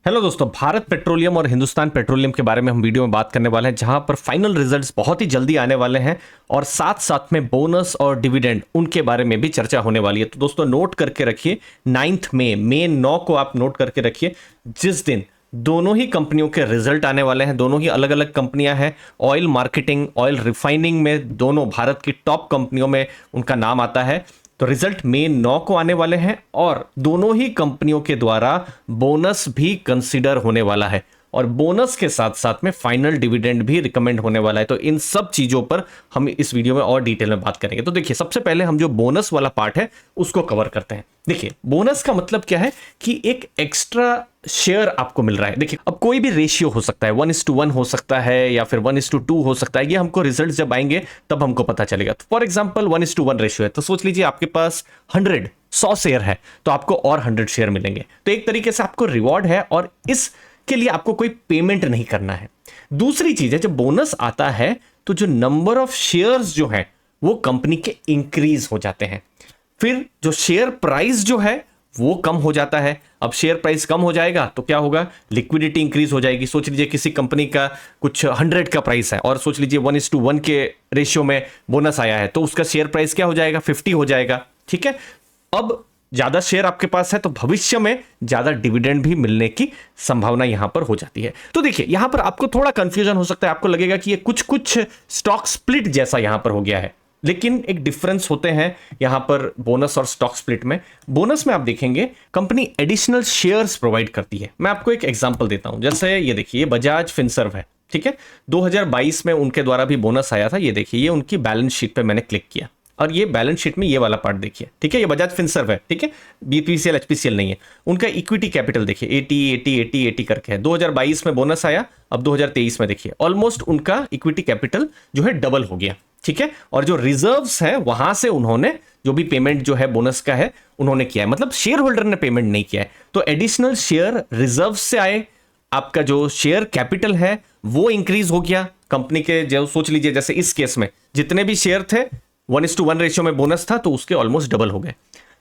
Hello दोस्तों, Bharat petroleum और Hindustan petroleum के बारे में हम वीडियो में बात करने वाले हैं, जहां पर फाइनल रिजल्ट्स बहुत ही जल्दी आने वाले हैं और साथ साथ में बोनस और डिविडेंड उनके बारे में भी चर्चा होने वाली है। तो दोस्तों नोट करके रखिए, 9 मई 9 को आप नोट करके रखिए, जिस दिन दोनों ही कंपनियों के रिजल्ट आने वाले हैं। दोनों ही अलग अलग कंपनियां हैं, ऑयल मार्केटिंग, ऑयल रिफाइनिंग में दोनों भारत की टॉप कंपनियों में उनका नाम आता है। तो रिजल्ट मई 9 को आने वाले हैं और दोनों ही कंपनियों के द्वारा बोनस भी कंसीडर होने वाला है और बोनस के साथ साथ में फाइनल डिविडेंड भी रिकमेंड होने वाला है। तो इन सब चीजों पर हम इस वीडियो में और डिटेल में बात करेंगे। तो देखिए, सबसे पहले हम जो बोनस वाला पार्ट है उसको कवर करते हैं। देखिए, बोनस का मतलब क्या है कि एक एक्स्ट्रा शेयर आपको मिल रहा है। देखिए, अब कोई भी रेशियो हो सकता है, 1:1 हो सकता है या फिर 1:2 हो सकता है। ये हमको रिजल्ट जब आएंगे तब हमको पता चलेगा। तो फॉर एग्जांपल 1:1 रेशियो है, तो सोच लीजिए आपके पास 100 शेयर है, तो आपको और 100 शेयर मिलेंगे। तो एक तरीके से आपको रिवॉर्ड है और इसके लिए आपको कोई पेमेंट नहीं करना है। दूसरी चीज है, जब बोनस आता है तो जो नंबर ऑफ शेयर्स जो है वो कंपनी के इंक्रीज हो जाते हैं। फिर जो शेयर प्राइस जो है वो कम हो जाता है। अब शेयर प्राइस कम हो जाएगा तो क्या होगा, लिक्विडिटी इंक्रीज हो जाएगी। सोच लीजिए किसी कंपनी का कुछ 100 का प्राइस है और सोच लीजिए 1:1 के रेशियो में बोनस आया है, तो उसका शेयर प्राइस क्या हो जाएगा, 50 हो जाएगा। ठीक है, अब ज्यादा शेयर आपके पास है तो भविष्य में ज्यादा डिविडेंड भी मिलने की संभावना यहां पर हो जाती है। तो देखिए, यहां पर आपको थोड़ा कंफ्यूजन हो सकता है, आपको लगेगा कि ये कुछ स्टॉक स्प्लिट जैसा यहां पर हो गया है, लेकिन एक डिफरेंस होते हैं यहां पर बोनस और स्टॉक स्प्लिट में। बोनस में आप देखेंगे कंपनी एडिशनल शेयर्स प्रोवाइड करती है। मैं आपको एक एग्जांपल देता हूं, जैसे ये देखिए, ये बजाज फिनसर्व है। ठीक है, 2022 में उनके द्वारा भी बोनस आया था। ये देखिए, ये उनकी बैलेंस शीट पे मैंने क्लिक किया और ये बैलेंस शीट में ये वाला पार्ट देखिए। ठीक है, ये बजाज फिनसर्व है। ठीक है, बीपीसीएल एचपीसीएल नहीं है। उनका इक्विटी कैपिटल देखिए 80 करके है। 2022 में बोनस आया, अब 2023 में देखिए ऑलमोस्ट उनका इक्विटी कैपिटल जो है डबल हो गया। ठीक है, और जो रिजर्व्स है वहां से उन्होंने जो भी पेमेंट जो है बोनस का है उन्होंने किया है, मतलब शेयर होल्डर ने पेमेंट नहीं किया है। तो एडिशनल शेयर रिजर्व से आए, आपका जो शेयर कैपिटल है वो इंक्रीज हो गया कंपनी के। जो सोच लीजिए जैसे इस केस में जितने भी शेयर थे 1:1 रेशियो में बोनस था, तो उसके ऑलमोस्ट डबल हो गए।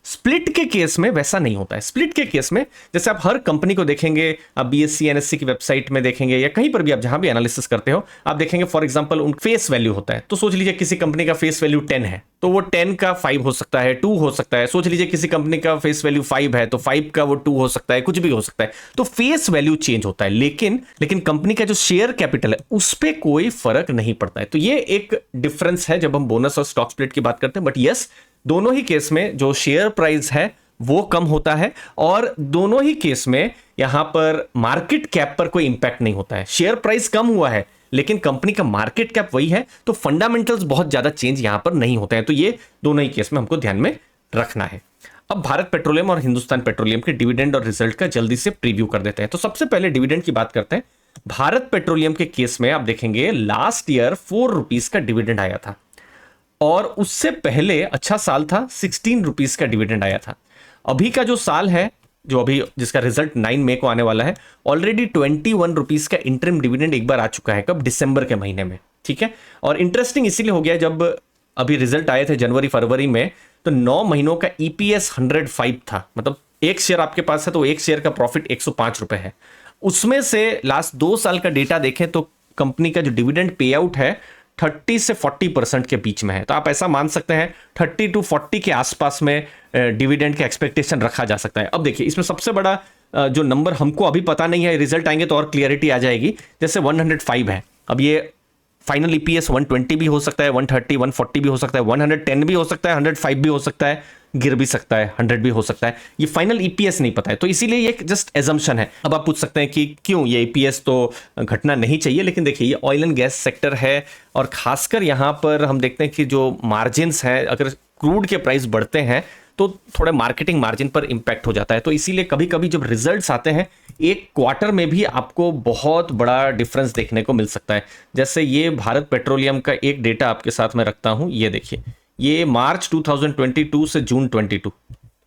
स्प्लिट के केस में वैसा नहीं होता है। स्प्लिट के केस में जैसे आप हर कंपनी को देखेंगे, आप बीएससी एनएससी की वेबसाइट में देखेंगे या कहीं पर भी आप जहां भी एनालिसिस करते हो, आप देखेंगे फॉर एग्जांपल उन फेस वैल्यू होता है। तो सोच लीजिए किसी कंपनी का फेस वैल्यू 10 है, तो वो 10 का 5 हो सकता है, 2 हो सकता है। सोच लीजिए किसी कंपनी का फेस वैल्यू 5 है, तो 5 का वो 2 हो सकता है, कुछ भी हो सकता है। तो फेस वैल्यू चेंज होता है, लेकिन कंपनी का जो शेयर कैपिटल है उस पर कोई फर्क नहीं पड़ता है। तो ये एक डिफरेंस है जब हम बोनस और स्टॉक स्प्लिट की बात करते हैं। बट यस, दोनों ही केस में जो शेयर प्राइस है वो कम होता है और दोनों ही केस में यहां पर मार्केट कैप पर कोई इंपैक्ट नहीं होता है। शेयर प्राइस कम हुआ है लेकिन कंपनी का मार्केट कैप वही है, तो फंडामेंटल्स बहुत ज्यादा चेंज यहां पर नहीं होते हैं। तो ये दोनों ही केस में हमको ध्यान में रखना है। अब भारत पेट्रोलियम और हिंदुस्तान पेट्रोलियम के डिविडेंड और रिजल्ट का जल्दी से प्रीव्यू कर देते हैं। तो सबसे पहले डिविडेंड की बात करते हैं। भारत पेट्रोलियम के केस में आप देखेंगे लास्ट ईयर 4 रुपीज का डिविडेंड आया था और उससे पहले अच्छा साल था, 16 रुपीज का डिविडेंड आया था। अभी का जो साल है, जो अभी जिसका रिजल्ट 9 मई को आने वाला है, ऑलरेडी 21 रुपीज का इंटरिम डिविडेंड एक बार आ चुका है। कब, दिसंबर के महीने में। ठीक है, और इंटरेस्टिंग इसीलिए हो गया, जब अभी रिजल्ट आए थे जनवरी फरवरी में, तो 9 महीनों का ईपीएस 105 था। मतलब एक शेयर आपके पास है तो एक शेयर का प्रॉफिट 105 रुपए है। उसमें से लास्ट 2 साल का डेटा देखें तो कंपनी का जो डिविडेंड पे आउट है 30 से 40% के बीच में है। तो आप ऐसा मान सकते हैं 30 to 40 के आसपास में डिविडेंड का एक्सपेक्टेशन रखा जा सकता है। अब देखिए, इसमें सबसे बड़ा जो नंबर हमको अभी पता नहीं है, रिजल्ट आएंगे तो और क्लियरिटी आ जाएगी। जैसे 105 है, अब ये फाइनल ईपीएस 120 भी हो सकता है, 130 140 भी हो सकता है, 110 भी हो सकता है, 105 भी हो सकता है, गिर भी सकता है, 100 भी हो सकता है। ये फाइनल ईपीएस नहीं पता है, तो इसीलिए ये जस्ट एजम्पशन है। अब आप पूछ सकते हैं कि क्यों ये ईपीएस तो घटना नहीं चाहिए, लेकिन देखिए ये ऑयल एंड गैस सेक्टर है और खासकर यहां पर हम देखते हैं कि जो मार्जिन्स हैं, अगर क्रूड के प्राइस बढ़ते हैं तो थोड़ा मार्केटिंग मार्जिन पर इंपैक्ट हो जाता है। तो इसीलिए कभी कभी जब रिजल्ट्स आते हैं एक क्वार्टर में भी आपको बहुत बड़ा डिफरेंस देखने को मिल सकता है। जैसे ये भारत पेट्रोलियम का एक डेटा आपके साथ में रखता हूं, ये देखिए, ये मार्च 2022 से जून 22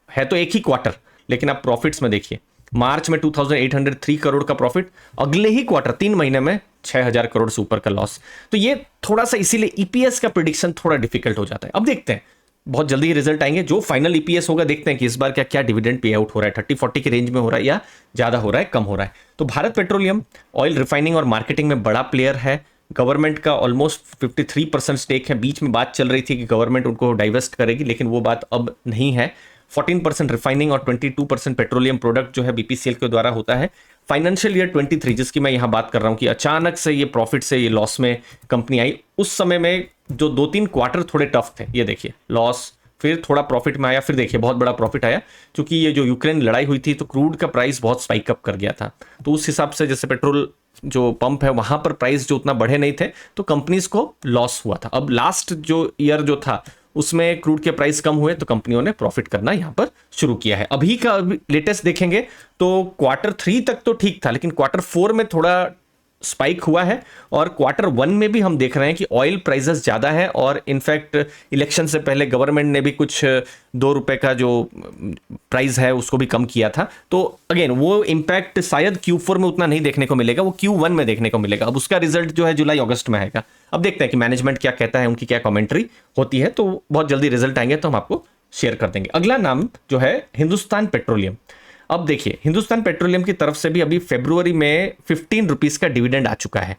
है, तो एक ही क्वार्टर, लेकिन आप प्रॉफिट्स में देखिए, मार्च में 2803 करोड़ का प्रॉफिट, अगले ही क्वार्टर 3 महीने में 6000 करोड़ से ऊपर का लॉस। तो ये थोड़ा सा इसीलिए ईपीएस का प्रिडिक्शन थोड़ा डिफिकल्ट हो जाता है। अब देखते हैं बहुत जल्दी रिजल्ट आएंगे। जो फाइनल ईपीएस होगा देखते हैं कि इस बार क्या क्या डिविडेंड पे आउट हो रहा है, 30-40 के रेंज में हो रहा है या ज़्यादा हो रहा है, कम हो रहा है। तो भारत पेट्रोलियम ऑयल रिफाइनिंग और मार्केटिंग में बड़ा प्लेयर है। गवर्नमेंट का ऑलमोस्ट 53% स्टेक है। बीच में बात चल रही थी कि गवर्नमेंट उनको डाइवेस्ट करेगी, लेकिन वो बात अब नहीं है। 14% रिफाइनिंग और 22% पेट्रोलियम प्रोडक्ट जो है बीपीसीएल के द्वारा होता है। फाइनेंशियल ईयर 23 जिसकी मैं यहाँ बात कर रहा हूँ कि अचानक से ये प्रॉफिट से ये लॉस में कंपनी आई, उस समय में जो 2-3 क्वार्टर थोड़े टफ थे। ये देखिए लॉस, फिर थोड़ा प्रॉफिट में आया, फिर देखिए बहुत बड़ा प्रॉफिट आया, क्योंकि ये जो यूक्रेन लड़ाई हुई थी तो क्रूड का प्राइस बहुत स्पाइक अप कर गया था। तो उस हिसाब से जैसे पेट्रोल जो पंप है वहां पर प्राइस जो उतना बढ़े नहीं थे तो कंपनीज को लॉस हुआ था। अब लास्ट जो ईयर जो था उसमें क्रूड के प्राइस कम हुए तो कंपनियों ने प्रॉफिट करना यहां पर शुरू किया है। अभी का लेटेस्ट देखेंगे तो Q3 तक तो ठीक था, लेकिन Q4 में थोड़ा स्पाइक हुआ है। और Q1 में भी हम देख रहे हैं कि ऑयल प्राइसेस ज़्यादा है, और इनफैक्ट इलेक्शन से पहले गवर्नमेंट ने भी कुछ ₹2 का जो प्राइस है उसको भी कम किया था। तो अगेन वो इम्पैक्ट शायद Q4 में उतना नहीं देखने को मिलेगा, वो Q1 में देखने को मिलेगा। अब उसका रिजल्ट जो है जुलाई अगस्त में आएगा। अब देखते हैं कि मैनेजमेंट क्या कहता है, उनकी क्या कमेंट्री होती है। तो बहुत जल्दी रिजल्ट आएंगे तो हम आपको शेयर कर देंगे। अगला नाम जो है हिंदुस्तान पेट्रोलियम। अब देखिए हिंदुस्तान पेट्रोलियम की तरफ से भी अभी फरवरी में 15 रुपीस का डिविडेंड आ चुका है।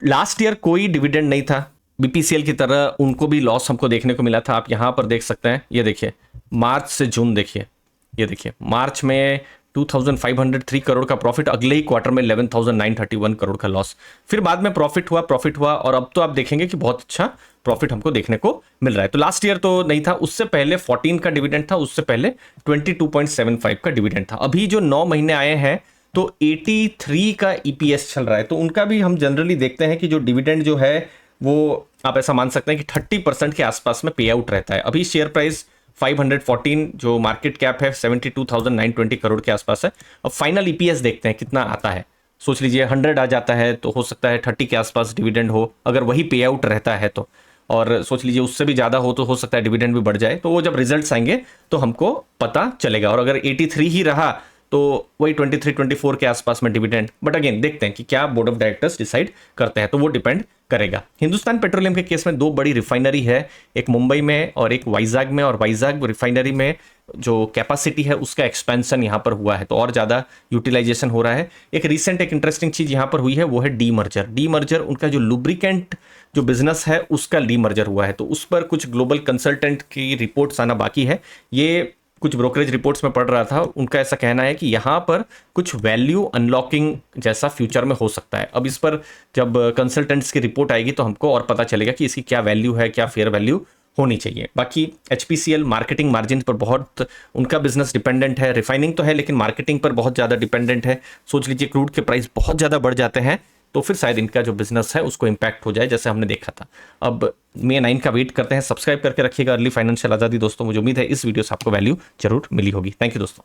लास्ट ईयर कोई डिविडेंड नहीं था, बीपीसीएल की तरह उनको भी लॉस हमको देखने को मिला था। आप यहां पर देख सकते हैं, ये देखिए मार्च से जून देखिए, ये देखिए मार्च में 2503 करोड़ का प्रॉफिट, अगले ही क्वार्टर में 11,931 करोड़ का लॉस। फिर बाद में प्रॉफिट हुआ और अब तो आप देखेंगे कि बहुत अच्छा प्रॉफिट हमको देखने को मिल रहा है। तो लास्ट ईयर तो नहीं था, उससे पहले 14 का डिविडेंड था, उससे पहले 22.75 का डिविडेंड था। अभी जो 9 महीने आए हैं तो 83 का ईपीएस चल रहा है। तो उनका भी हम जनरली देखते हैं कि जो डिविडेंड जो है वो आप ऐसा मान सकते हैं कि 30% के आसपास में पे आउट रहता है। अभी शेयर प्राइस 514, जो मार्केट कैप है 72,920 करोड़ के आसपास है। अब फाइनल ईपीएस देखते हैं कितना आता है। सोच लीजिए 100 आ जाता है तो हो सकता है 30 के आसपास डिविडेंड हो, अगर वही पे आउट रहता है तो। और सोच लीजिए उससे भी ज़्यादा हो तो हो सकता है डिविडेंड भी बढ़ जाए। तो वो जब रिजल्ट्स आएंगे तो हमको पता चलेगा। और अगर 83 ही रहा तो वही 23-24 के आसपास में डिविडेंड। बट अगेन देखते हैं कि क्या बोर्ड ऑफ डायरेक्टर्स डिसाइड करते हैं, तो वो डिपेंड करेगा। हिंदुस्तान पेट्रोलियम के केस में 2 बड़ी रिफाइनरी है, एक मुंबई में और एक वाइजाग में। और वाइजाग रिफाइनरी में जो कैपेसिटी है उसका एक्सपेंशन यहाँ पर हुआ है, तो और ज़्यादा यूटिलाइजेशन हो रहा है। एक रिसेंट एक इंटरेस्टिंग चीज़ यहाँ पर हुई है, वो है डीमर्जर। उनका जो लुब्रिकेंट जो बिजनेस है उसका डीमर्जर हुआ है, तो उस पर कुछ ग्लोबल कंसल्टेंट की रिपोर्ट्स आना बाकी है। ये कुछ ब्रोकरेज रिपोर्ट्स में पढ़ रहा था, उनका ऐसा कहना है कि यहाँ पर कुछ वैल्यू अनलॉकिंग जैसा फ्यूचर में हो सकता है। अब इस पर जब कंसल्टेंट्स की रिपोर्ट आएगी तो हमको और पता चलेगा कि इसकी क्या वैल्यू है, क्या फेयर वैल्यू होनी चाहिए। बाकी एचपीसीएल मार्केटिंग मार्जिन पर बहुत उनका बिजनेस डिपेंडेंट है। रिफाइनिंग तो है लेकिन मार्केटिंग पर बहुत ज़्यादा डिपेंडेंट है। सोच लीजिए क्रूड के प्राइस बहुत ज़्यादा बढ़ जाते हैं तो फिर शायद इनका जो बिजनेस है उसको इम्पैक्ट हो जाए, जैसे हमने देखा था। अब May 9 का वेट करते हैं। सब्सक्राइब करके रखिएगा अर्ली फाइनेंशियल आज़ादी दोस्तों। मुझे उम्मीद है इस वीडियो से आपको वैल्यू जरूर मिली होगी। थैंक यू दोस्तों।